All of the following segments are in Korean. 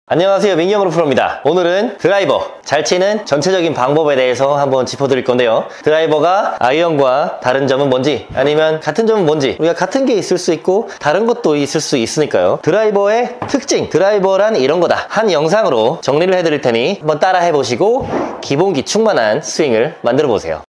안녕하세요, 민경으로 프로입니다. 오늘은 드라이버 잘 치는 전체적인 방법에 대해서 한번 짚어드릴 건데요. 드라이버가 아이언과 다른 점은 뭔지, 아니면 같은 점은 뭔지, 우리가 같은 게 있을 수 있고 다른 것도 있을 수 있으니까요. 드라이버의 특징, 드라이버란 이런 거다, 한 영상으로 정리를 해드릴 테니 한번 따라 해보시고 기본기 충만한 스윙을 만들어 보세요.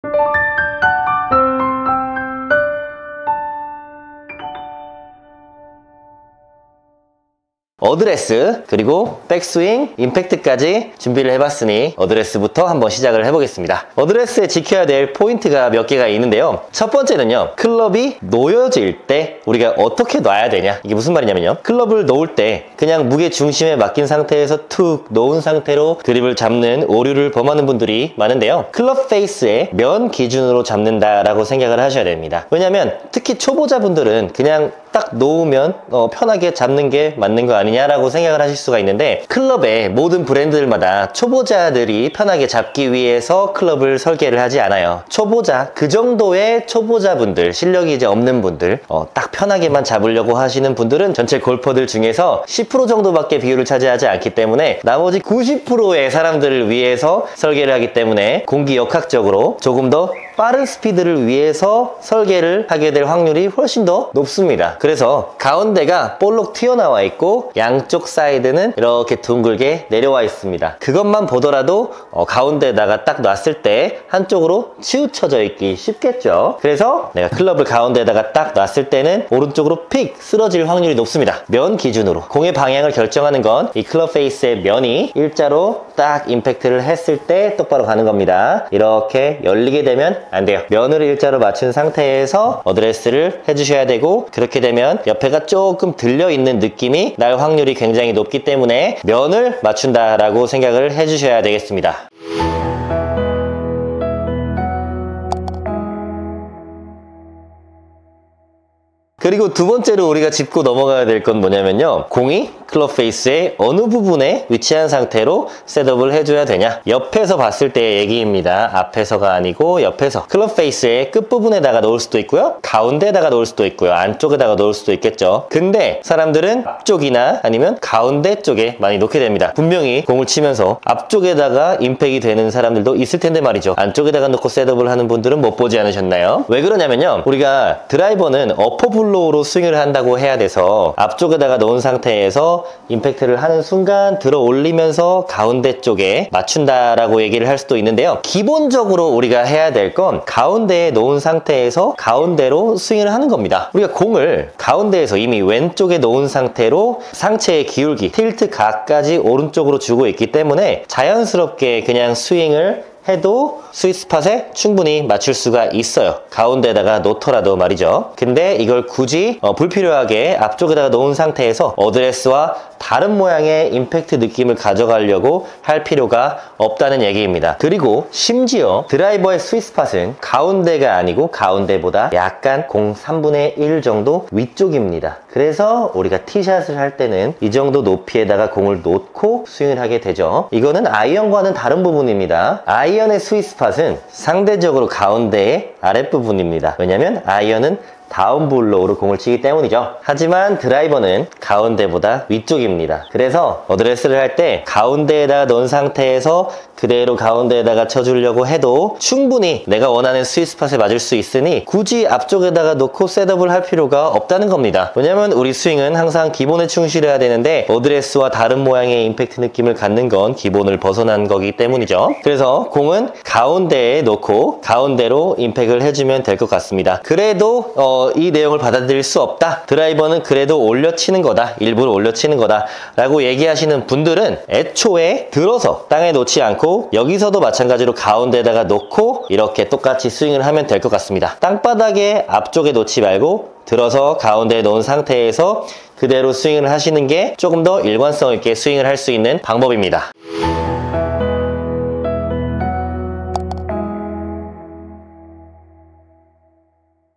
어드레스, 그리고 백스윙, 임팩트까지 준비를 해봤으니 어드레스부터 한번 시작을 해보겠습니다. 어드레스에 지켜야 될 포인트가 몇 개가 있는데요. 첫 번째는요, 클럽이 놓여질 때 우리가 어떻게 놔야 되냐, 이게 무슨 말이냐면요, 클럽을 놓을 때 그냥 무게 중심에 맡긴 상태에서 툭 놓은 상태로 드립을 잡는 오류를 범하는 분들이 많은데요, 클럽 페이스의 면 기준으로 잡는다라고 생각을 하셔야 됩니다. 왜냐면 특히 초보자분들은 그냥 딱 놓으면 편하게 잡는 게 맞는 거 아니냐라고 생각을 하실 수가 있는데, 클럽의 모든 브랜드들마다 초보자들이 편하게 잡기 위해서 클럽을 설계를 하지 않아요. 초보자, 그 정도의 초보자분들, 실력이 이제 없는 분들, 딱 편하게만 잡으려고 하시는 분들은 전체 골퍼들 중에서 10% 정도밖에 비율을 차지하지 않기 때문에 나머지 90%의 사람들을 위해서 설계를 하기 때문에 공기 역학적으로 조금 더 빠른 스피드를 위해서 설계를 하게 될 확률이 훨씬 더 높습니다. 그래서 가운데가 볼록 튀어나와 있고 양쪽 사이드는 이렇게 둥글게 내려와 있습니다. 그것만 보더라도 가운데에다가 딱 놨을 때 한쪽으로 치우쳐져 있기 쉽겠죠. 그래서 내가 클럽을 가운데에다가 딱 놨을 때는 오른쪽으로 픽 쓰러질 확률이 높습니다. 면 기준으로 공의 방향을 결정하는 건 이 클럽 페이스의 면이 일자로 딱 임팩트를 했을 때 똑바로 가는 겁니다. 이렇게 열리게 되면 안 돼요. 면을 일자로 맞춘 상태에서 어드레스를 해주셔야 되고, 그렇게 되면 옆에가 조금 들려있는 느낌이 날 확률이 굉장히 높기 때문에 면을 맞춘다라고 생각을 해주셔야 되겠습니다. 그리고 두 번째로 우리가 짚고 넘어가야 될 건 뭐냐면요, 공이 클럽 페이스의 어느 부분에 위치한 상태로 셋업을 해줘야 되냐, 옆에서 봤을 때의 얘기입니다. 앞에서가 아니고 옆에서. 클럽 페이스의 끝부분에다가 놓을 수도 있고요, 가운데에다가 놓을 수도 있고요, 안쪽에다가 놓을 수도 있겠죠. 근데 사람들은 앞쪽이나 아니면 가운데 쪽에 많이 놓게 됩니다. 분명히 공을 치면서 앞쪽에다가 임팩이 되는 사람들도 있을 텐데 말이죠, 안쪽에다가 놓고 셋업을 하는 분들은 못 보지 않으셨나요? 왜 그러냐면요, 우리가 드라이버는 어퍼블로우로 스윙을 한다고 해야 돼서 앞쪽에다가 놓은 상태에서 임팩트를 하는 순간 들어 올리면서 가운데 쪽에 맞춘다라고 얘기를 할 수도 있는데요, 기본적으로 우리가 해야 될 건 가운데에 놓은 상태에서 가운데로 스윙을 하는 겁니다. 우리가 공을 가운데에서 이미 왼쪽에 놓은 상태로 상체의 기울기, 틸트 각까지 오른쪽으로 주고 있기 때문에 자연스럽게 그냥 스윙을 해도 스윗스팟에 충분히 맞출 수가 있어요. 가운데에다가 놓더라도 말이죠. 근데 이걸 굳이 불필요하게 앞쪽에다가 놓은 상태에서 어드레스와 다른 모양의 임팩트 느낌을 가져가려고 할 필요가 없다는 얘기입니다. 그리고 심지어 드라이버의 스윗스팟은 가운데가 아니고 가운데보다 약간 공 3분의 1 정도 위쪽입니다. 그래서 우리가 티샷을 할 때는 이 정도 높이에다가 공을 놓고 스윙을 하게 되죠. 이거는 아이언과는 다른 부분입니다. 아이언의 스윗스팟은 상대적으로 가운데의 아랫부분입니다. 왜냐면 아이언은 다운블로우로 공을 치기 때문이죠. 하지만 드라이버는 가운데보다 위쪽입니다. 그래서 어드레스를 할 때 가운데에다가 놓은 상태에서 그대로 가운데에다가 쳐주려고 해도 충분히 내가 원하는 스윗스팟에 맞을 수 있으니 굳이 앞쪽에다가 놓고 셋업을 할 필요가 없다는 겁니다. 왜냐면 우리 스윙은 항상 기본에 충실해야 되는데 어드레스와 다른 모양의 임팩트 느낌을 갖는 건 기본을 벗어난 거기 때문이죠. 그래서 공은 가운데에 놓고 가운데로 임팩을 해주면 될 것 같습니다. 그래도 이 내용을 받아들일 수 없다, 드라이버는 그래도 올려치는 거다, 일부러 올려치는 거다 라고 얘기하시는 분들은 애초에 들어서 땅에 놓지 않고 여기서도 마찬가지로 가운데에다가 놓고 이렇게 똑같이 스윙을 하면 될 것 같습니다. 땅바닥에 앞쪽에 놓지 말고 들어서 가운데에 놓은 상태에서 그대로 스윙을 하시는 게 조금 더 일관성 있게 스윙을 할 수 있는 방법입니다.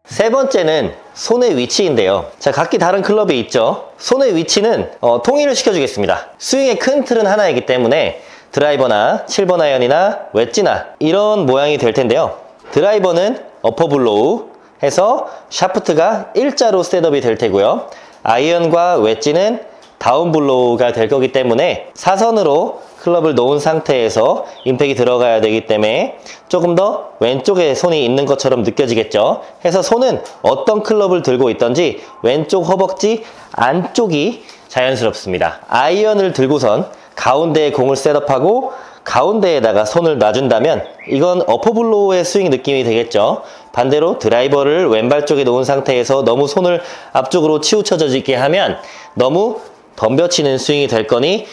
세 번째는 손의 위치인데요. 자, 각기 다른 클럽이 있죠. 손의 위치는 통일을 시켜주겠습니다. 스윙의 큰 틀은 하나이기 때문에 드라이버나 7번 아이언이나 웨지나 이런 모양이 될 텐데요, 드라이버는 어퍼블로우 해서 샤프트가 일자로 셋업이 될 테고요, 아이언과 웨지는 다운블로우가 될 거기 때문에 사선으로 클럽을 놓은 상태에서 임팩이 들어가야 되기 때문에 조금 더 왼쪽에 손이 있는 것처럼 느껴지겠죠. 해서 손은 어떤 클럽을 들고 있던지 왼쪽 허벅지 안쪽이 자연스럽습니다. 아이언을 들고선 가운데에 공을 셋업하고 가운데에다가 손을 놔준다면 이건 어퍼블로우의 스윙 느낌이 되겠죠. 반대로 드라이버를 왼발 쪽에 놓은 상태에서 너무 손을 앞쪽으로 치우쳐지게 하면 너무 덤벼치는 스윙이 될 거니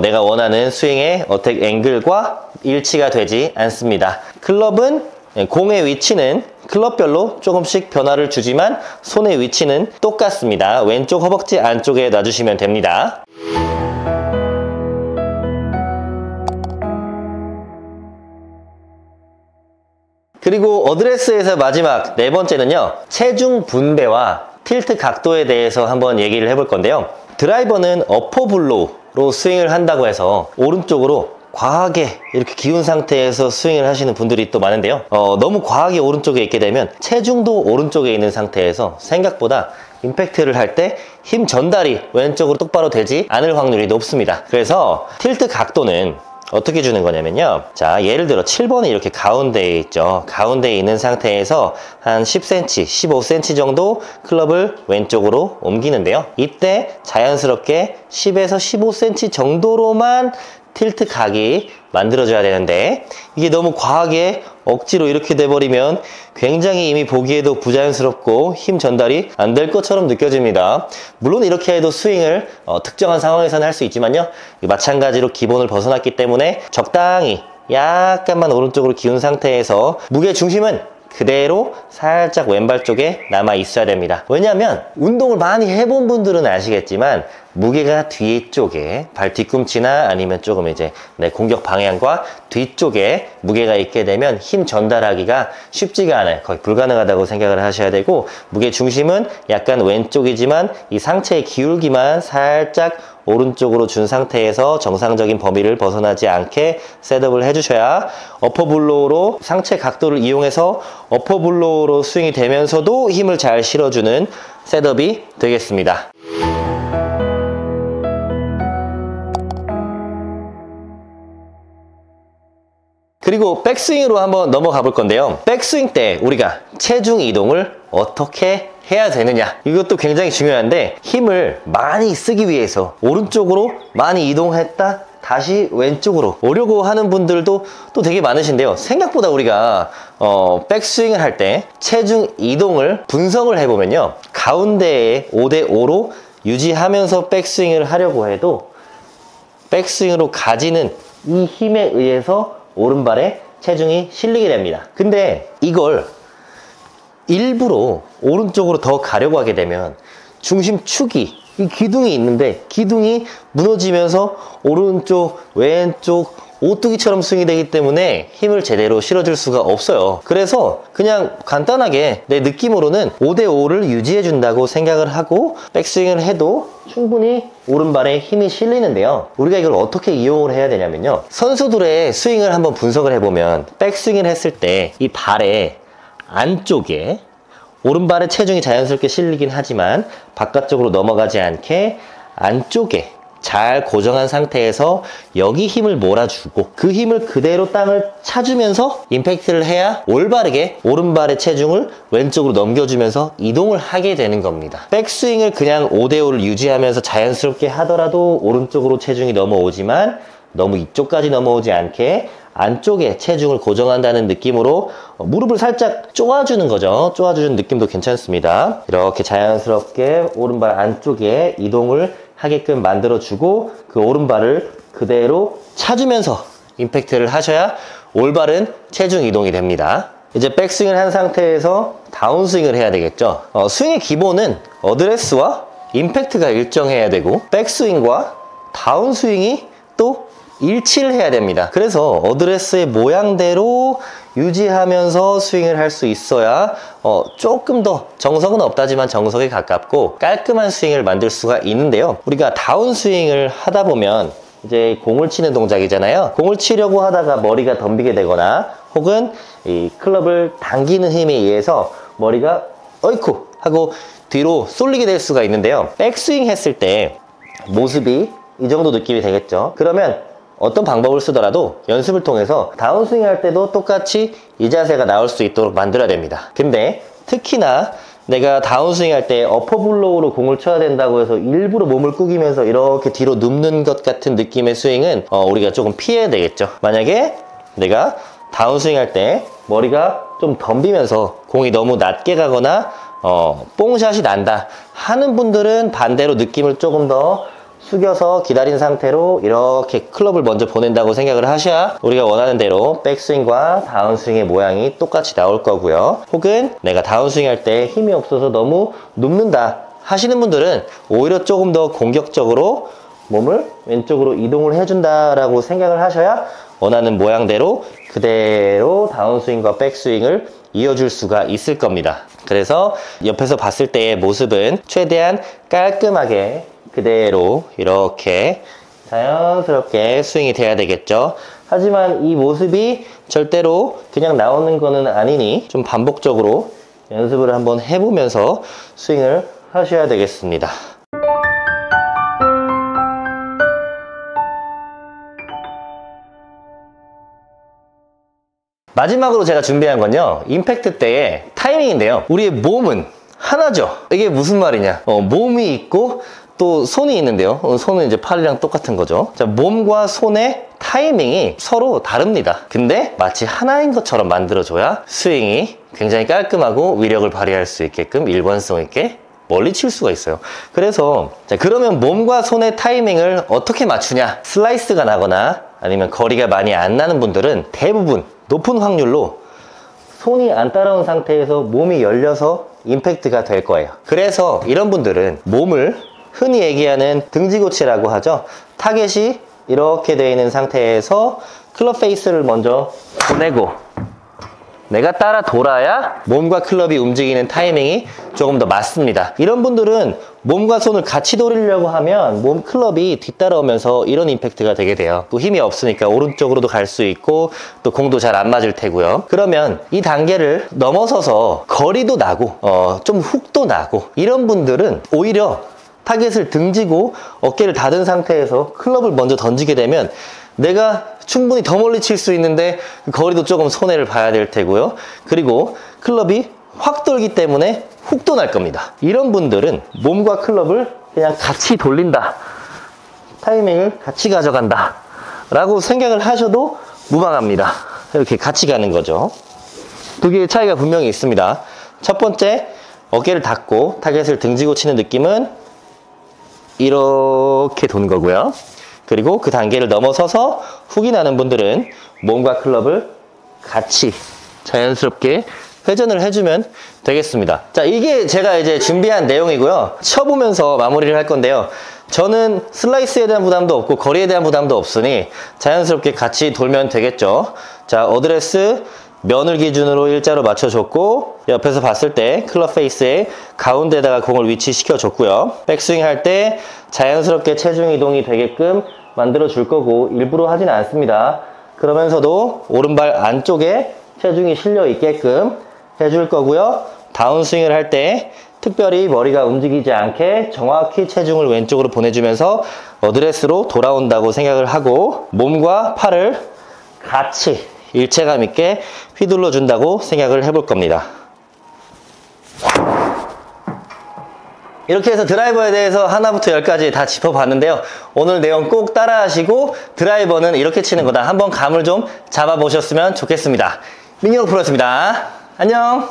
내가 원하는 스윙의 어택 앵글과 일치가 되지 않습니다. 클럽은 공의 위치는 클럽별로 조금씩 변화를 주지만 손의 위치는 똑같습니다. 왼쪽 허벅지 안쪽에 놔주시면 됩니다. 그리고 어드레스에서 마지막 네 번째는요, 체중 분배와 틸트 각도에 대해서 한번 얘기를 해볼 건데요. 드라이버는 어퍼블로우로 스윙을 한다고 해서 오른쪽으로 과하게 이렇게 기운 상태에서 스윙을 하시는 분들이 또 많은데요. 너무 과하게 오른쪽에 있게 되면 체중도 오른쪽에 있는 상태에서 생각보다 임팩트를 할 때 힘 전달이 왼쪽으로 똑바로 되지 않을 확률이 높습니다. 그래서 틸트 각도는 어떻게 주는 거냐면요. 자, 예를 들어 7번이 이렇게 가운데에 있죠. 가운데에 있는 상태에서 한 10cm, 15cm 정도 클럽을 왼쪽으로 옮기는데요. 이때 자연스럽게 10에서 15cm 정도로만 틸트 각이 만들어져야 되는데 이게 너무 과하게 억지로 이렇게 돼버리면 굉장히 이미 보기에도 부자연스럽고 힘 전달이 안 될 것처럼 느껴집니다. 물론 이렇게 해도 스윙을 특정한 상황에서는 할 수 있지만요. 마찬가지로 기본을 벗어났기 때문에 적당히 약간만 오른쪽으로 기운 상태에서 무게 중심은 그대로 살짝 왼발 쪽에 남아 있어야 됩니다. 왜냐하면 운동을 많이 해본 분들은 아시겠지만 무게가 뒤쪽에 발 뒤꿈치나 아니면 조금 이제 내 공격 방향과 뒤쪽에 무게가 있게 되면 힘 전달하기가 쉽지가 않아요. 거의 불가능하다고 생각을 하셔야 되고 무게 중심은 약간 왼쪽이지만 이 상체의 기울기만 살짝 오른쪽으로 준 상태에서 정상적인 범위를 벗어나지 않게 셋업을 해주셔야 어퍼블로우로 상체 각도를 이용해서 어퍼블로우로 스윙이 되면서도 힘을 잘 실어주는 셋업이 되겠습니다. 그리고 백스윙으로 한번 넘어가 볼 건데요. 백스윙 때 우리가 체중 이동을 어떻게 해야 되느냐, 이것도 굉장히 중요한데 힘을 많이 쓰기 위해서 오른쪽으로 많이 이동했다 다시 왼쪽으로 오려고 하는 분들도 또 되게 많으신데요. 생각보다 우리가 백스윙을 할 때 체중 이동을 분석을 해보면요, 가운데에 5대5로 유지하면서 백스윙을 하려고 해도 백스윙으로 가지는 이 힘에 의해서 오른발에 체중이 실리게 됩니다. 근데 이걸 일부러 오른쪽으로 더 가려고 하게 되면 중심축이, 이 기둥이 있는데 기둥이 무너지면서 오른쪽 왼쪽 오뚜기처럼 스윙이 되기 때문에 힘을 제대로 실어줄 수가 없어요. 그래서 그냥 간단하게 내 느낌으로는 5대5를 유지해 준다고 생각을 하고 백스윙을 해도 충분히 오른발에 힘이 실리는데요. 우리가 이걸 어떻게 이용을 해야 되냐면요, 선수들의 스윙을 한번 분석을 해보면 백스윙을 했을 때 이 발의 안쪽에 오른발에 체중이 자연스럽게 실리긴 하지만 바깥쪽으로 넘어가지 않게 안쪽에 잘 고정한 상태에서 여기 힘을 몰아주고 그 힘을 그대로 땅을 차주면서 임팩트를 해야 올바르게 오른발의 체중을 왼쪽으로 넘겨주면서 이동을 하게 되는 겁니다. 백스윙을 그냥 5대5를 유지하면서 자연스럽게 하더라도 오른쪽으로 체중이 넘어오지만 너무 이쪽까지 넘어오지 않게 안쪽에 체중을 고정한다는 느낌으로 무릎을 살짝 쪼아주는 거죠. 쪼아주는 느낌도 괜찮습니다. 이렇게 자연스럽게 오른발 안쪽에 이동을 하게끔 만들어주고 그 오른발을 그대로 차주면서 임팩트를 하셔야 올바른 체중 이동이 됩니다. 이제 백스윙을 한 상태에서 다운스윙을 해야 되겠죠. 스윙의 기본은 어드레스와 임팩트가 일정해야 되고 백스윙과 다운스윙이 또 일치를 해야 됩니다. 그래서 어드레스의 모양대로 유지하면서 스윙을 할 수 있어야 조금 더 정석은 없다지만 정석에 가깝고 깔끔한 스윙을 만들 수가 있는데요. 우리가 다운스윙을 하다 보면 이제 공을 치는 동작이잖아요. 공을 치려고 하다가 머리가 덤비게 되거나 혹은 이 클럽을 당기는 힘에 의해서 머리가 어이쿠 하고 뒤로 쏠리게 될 수가 있는데요. 백스윙 했을 때 모습이 이 정도 느낌이 되겠죠. 그러면 어떤 방법을 쓰더라도 연습을 통해서 다운스윙 할 때도 똑같이 이 자세가 나올 수 있도록 만들어야 됩니다. 근데 특히나 내가 다운스윙 할 때 어퍼블로우로 공을 쳐야 된다고 해서 일부러 몸을 구기면서 이렇게 뒤로 눕는 것 같은 느낌의 스윙은 우리가 조금 피해야 되겠죠. 만약에 내가 다운스윙 할 때 머리가 좀 덤비면서 공이 너무 낮게 가거나 뽕샷이 난다 하는 분들은 반대로 느낌을 조금 더 숙여서 기다린 상태로 이렇게 클럽을 먼저 보낸다고 생각을 하셔야 우리가 원하는 대로 백스윙과 다운스윙의 모양이 똑같이 나올 거고요. 혹은 내가 다운스윙 할 때 힘이 없어서 너무 눕는다 하시는 분들은 오히려 조금 더 공격적으로 몸을 왼쪽으로 이동을 해준다라고 생각을 하셔야 원하는 모양대로 그대로 다운스윙과 백스윙을 이어줄 수가 있을 겁니다. 그래서 옆에서 봤을 때의 모습은 최대한 깔끔하게 그대로 이렇게 자연스럽게 스윙이 돼야 되겠죠. 하지만 이 모습이 절대로 그냥 나오는 거는 아니니 좀 반복적으로 연습을 한번 해보면서 스윙을 하셔야 되겠습니다. 마지막으로 제가 준비한 건요, 임팩트 때의 타이밍인데요. 우리의 몸은 하나죠. 이게 무슨 말이냐, 몸이 있고 또 손이 있는데요. 손은 이제 팔이랑 똑같은 거죠. 자, 몸과 손의 타이밍이 서로 다릅니다. 근데 마치 하나인 것처럼 만들어줘야 스윙이 굉장히 깔끔하고 위력을 발휘할 수 있게끔 일관성 있게 멀리 칠 수가 있어요. 그래서 자, 그러면 몸과 손의 타이밍을 어떻게 맞추냐? 슬라이스가 나거나 아니면 거리가 많이 안 나는 분들은 대부분 높은 확률로 손이 안 따라온 상태에서 몸이 열려서 임팩트가 될 거예요. 그래서 이런 분들은 몸을 흔히 얘기하는 등지고치라고 하죠. 타겟이 이렇게 되어 있는 상태에서 클럽 페이스를 먼저 보내고 내가 따라 돌아야 몸과 클럽이 움직이는 타이밍이 조금 더 맞습니다. 이런 분들은 몸과 손을 같이 돌리려고 하면 몸 클럽이 뒤따라오면서 이런 임팩트가 되게 돼요. 또 힘이 없으니까 오른쪽으로도 갈 수 있고 또 공도 잘 안 맞을 테고요. 그러면 이 단계를 넘어서서 거리도 나고 좀 훅도 나고 이런 분들은 오히려 타겟을 등지고 어깨를 닫은 상태에서 클럽을 먼저 던지게 되면 내가 충분히 더 멀리 칠 수 있는데 거리도 조금 손해를 봐야 될 테고요. 그리고 클럽이 확 돌기 때문에 훅도 날 겁니다. 이런 분들은 몸과 클럽을 그냥 같이 돌린다, 타이밍을 같이 가져간다 라고 생각을 하셔도 무방합니다. 이렇게 같이 가는 거죠. 두 개의 차이가 분명히 있습니다. 첫 번째, 어깨를 닫고 타겟을 등지고 치는 느낌은 이렇게 도는 거고요. 그리고 그 단계를 넘어서서 훅이 나는 분들은 몸과 클럽을 같이 자연스럽게 회전을 해주면 되겠습니다. 자, 이게 제가 이제 준비한 내용이고요. 쳐보면서 마무리를 할 건데요. 저는 슬라이스에 대한 부담도 없고 거리에 대한 부담도 없으니 자연스럽게 같이 돌면 되겠죠. 자, 어드레스 면을 기준으로 일자로 맞춰줬고 옆에서 봤을 때 클럽 페이스의 가운데다가 공을 위치시켜 줬고요. 백스윙 할 때 자연스럽게 체중 이동이 되게끔 만들어 줄 거고 일부러 하진 않습니다. 그러면서도 오른발 안쪽에 체중이 실려 있게끔 해줄 거고요. 다운스윙을 할 때 특별히 머리가 움직이지 않게 정확히 체중을 왼쪽으로 보내주면서 어드레스로 돌아온다고 생각을 하고 몸과 팔을 같이 일체감 있게 휘둘러 준다고 생각을 해볼 겁니다. 이렇게 해서 드라이버에 대해서 하나부터 열까지 다 짚어봤는데요. 오늘 내용 꼭 따라하시고 드라이버는 이렇게 치는 거다 한번 감을 좀 잡아보셨으면 좋겠습니다. 민혁 프로였습니다. 안녕.